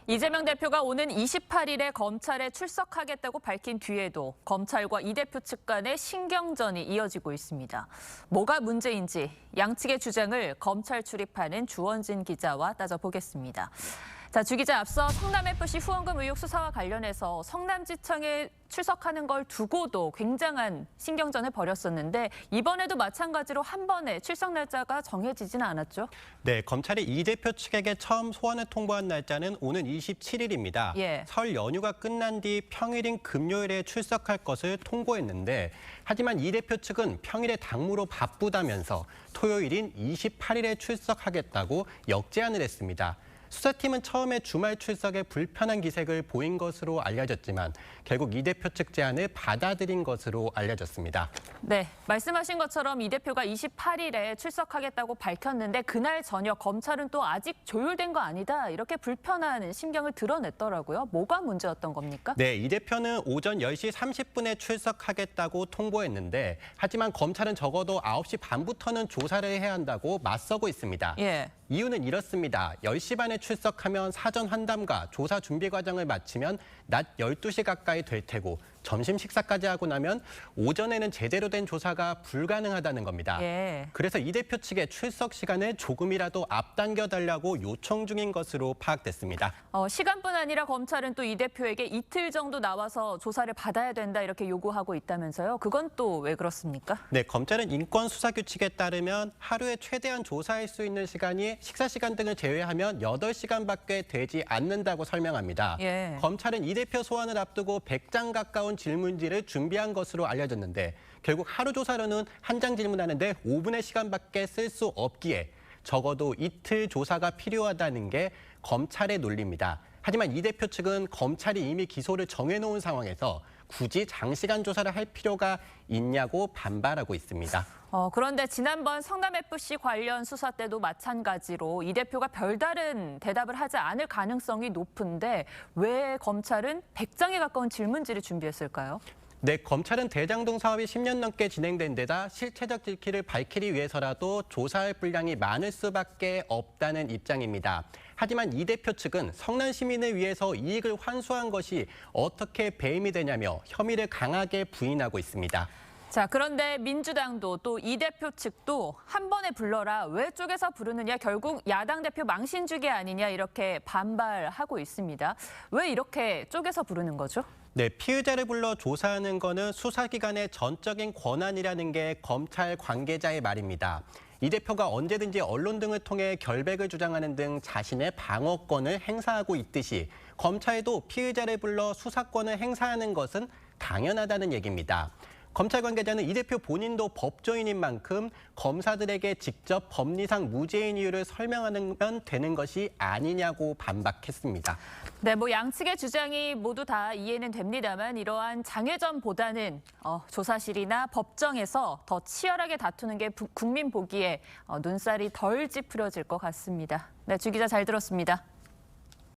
이재명 대표가 오는 28일에 검찰에 출석하겠다고 밝힌 뒤에도 검찰과 이 대표 측 간의 신경전이 이어지고 있습니다. 뭐가 문제인지 양측의 주장을 검찰 출입하는 주원진 기자와 따져보겠습니다. 자, 주 기자, 앞서 성남FC 후원금 의혹 수사와 관련해서 성남지청에 출석하는 걸 두고도 굉장한 신경전을 벌였었는데 이번에도 마찬가지로 한 번에 출석 날짜가 정해지지는 않았죠? 네, 검찰이 이 대표 측에게 처음 소환을 통보한 날짜는 오는 27일입니다. 예. 설 연휴가 끝난 뒤 평일인 금요일에 출석할 것을 통보했는데 하지만 이 대표 측은 평일에 당무로 바쁘다면서 토요일인 28일에 출석하겠다고 역제안을 했습니다. 수사팀은 처음에 주말 출석에 불편한 기색을 보인 것으로 알려졌지만 결국 이 대표 측 제안을 받아들인 것으로 알려졌습니다. 네, 말씀하신 것처럼 이 대표가 28일에 출석하겠다고 밝혔는데 그날 저녁 검찰은 또 아직 조율된 거 아니다 이렇게 불편한 심경을 드러냈더라고요. 뭐가 문제였던 겁니까? 네, 이 대표는 오전 10시 30분에 출석하겠다고 통보했는데 하지만 검찰은 적어도 9시 반부터는 조사를 해야 한다고 맞서고 있습니다. 예. 이유는 이렇습니다. 10시 반에 출석하면 사전 환담과 조사 준비 과정을 마치면 낮 12시 가까이 될 테고 점심 식사까지 하고 나면 오전에는 제대로 된 조사가 불가능하다는 겁니다. 예. 그래서 이 대표 측의 출석 시간을 조금이라도 앞당겨 달라고 요청 중인 것으로 파악됐습니다. 시간뿐 아니라 검찰은 또 이 대표에게 이틀 정도 나와서 조사를 받아야 된다 이렇게 요구하고 있다면서요. 그건 또 왜 그렇습니까? 네, 검찰은 인권수사규칙에 따르면 하루에 최대한 조사할 수 있는 시간이 식사 시간 등을 제외하면 8시간밖에 되지 않는다고 설명합니다. 예. 검찰은 이 대표 소환을 앞두고 100장 가까운 질문지를 준비한 것으로 알려졌는데 결국 하루 조사로는 한 장 질문하는데 5분의 시간밖에 쓸 수 없기에 적어도 이틀 조사가 필요하다는 게 검찰의 논리입니다. 하지만 이 대표 측은 검찰이 이미 기소를 정해놓은 상황에서 굳이 장시간 조사를 할 필요가 있냐고 반발하고 있습니다. 그런데 지난번 성남FC 관련 수사 때도 마찬가지로 이 대표가 별다른 대답을 하지 않을 가능성이 높은데 왜 검찰은 100장에 가까운 질문지를 준비했을까요? 네, 검찰은 대장동 사업이 10년 넘게 진행된 데다 실체적 진실을 밝히기 위해서라도 조사할 분량이 많을 수밖에 없다는 입장입니다. 하지만 이 대표 측은 성남 시민을 위해서 이익을 환수한 것이 어떻게 배임이 되냐며 혐의를 강하게 부인하고 있습니다. 자, 그런데 민주당도 또 이 대표 측도 한 번에 불러라 왜 쪼개서 부르느냐 결국 야당 대표 망신 주기 아니냐 이렇게 반발하고 있습니다. 왜 이렇게 쪼개서 부르는 거죠? 네, 피의자를 불러 조사하는 거는 수사기관의 전적인 권한이라는 게 검찰 관계자의 말입니다. 이 대표가 언제든지 언론 등을 통해 결백을 주장하는 등 자신의 방어권을 행사하고 있듯이 검찰도 피의자를 불러 수사권을 행사하는 것은 당연하다는 얘기입니다. 검찰 관계자는 이 대표 본인도 법조인인 만큼 검사들에게 직접 법리상 무죄인 이유를 설명하면 되는 것이 아니냐고 반박했습니다. 네, 양측의 주장이 모두 다 이해는 됩니다만 이러한 장외전보다는 조사실이나 법정에서 더 치열하게 다투는 게 국민 보기에 눈살이 덜 찌푸려질 것 같습니다. 네, 주 기자 잘 들었습니다.